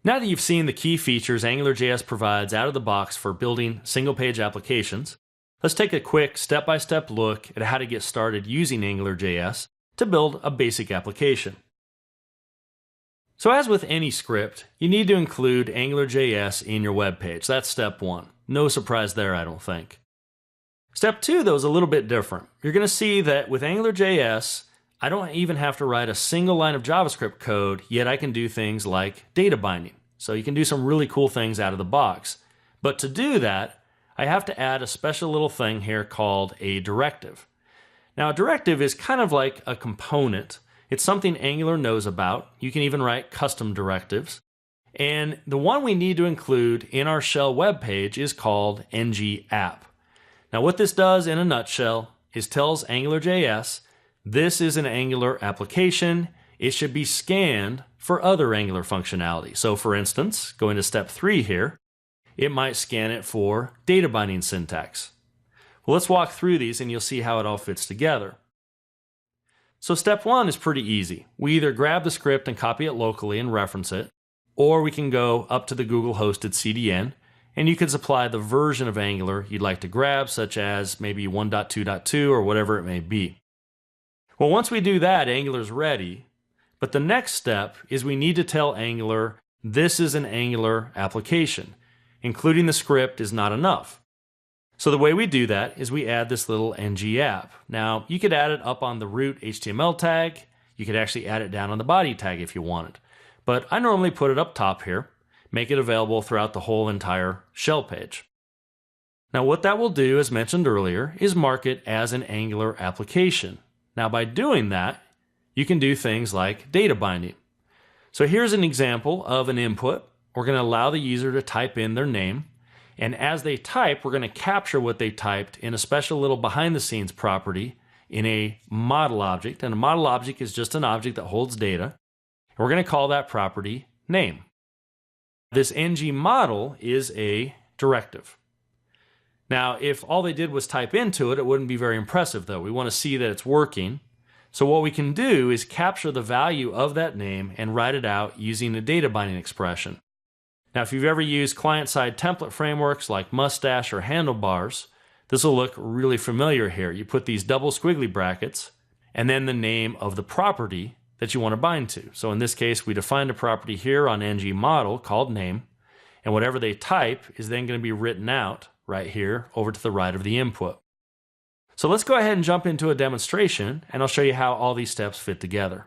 Now that you've seen the key features AngularJS provides out of the box for building single-page applications, let's take a quick step-by-step look at how to get started using AngularJS to build a basic application. So as with any script, you need to include AngularJS in your web page. That's step one. No surprise there, I don't think. Step two, though, is a little bit different. You're going to see that with AngularJS, I don't even have to write a single line of JavaScript code, yet I can do things like data binding. So you can do some really cool things out of the box. But to do that, I have to add a special little thing here called a directive. Now, a directive is kind of like a component. It's something Angular knows about. You can even write custom directives. And the one we need to include in our shell web page is called ng-app. Now, what this does in a nutshell is tells AngularJS this is an Angular application. It should be scanned for other Angular functionality. So for instance, going to step 3 here, it might scan it for data binding syntax. Well, let's walk through these and you'll see how it all fits together. So step 1 is pretty easy. We either grab the script and copy it locally and reference it, or we can go up to the Google hosted CDN and you can supply the version of Angular you'd like to grab, such as maybe 1.2.2 or whatever it may be. Well, once we do that, Angular's ready. But the next step is we need to tell Angular this is an Angular application. Including the script is not enough. So the way we do that is we add this little ng-app. Now, you could add it up on the root HTML tag. You could actually add it down on the body tag if you wanted. But I normally put it up top here, make it available throughout the whole entire shell page. Now, what that will do, as mentioned earlier, is mark it as an Angular application. Now, by doing that, you can do things like data binding. So here's an example of an input. We're going to allow the user to type in their name. And as they type, we're going to capture what they typed in a special little behind-the-scenes property in a model object. And a model object is just an object that holds data. And we're going to call that property name. This ng model is a directive. Now, if all they did was type into it, it wouldn't be very impressive, though. We want to see that it's working. So what we can do is capture the value of that name and write it out using a data binding expression. Now, if you've ever used client-side template frameworks like Mustache or Handlebars, this will look really familiar here. You put these double squiggly brackets and then the name of the property that you want to bind to. So in this case, we defined a property here on ng model called name, and whatever they type is then going to be written out right here over to the right of the input. So let's go ahead and jump into a demonstration, and I'll show you how all these steps fit together.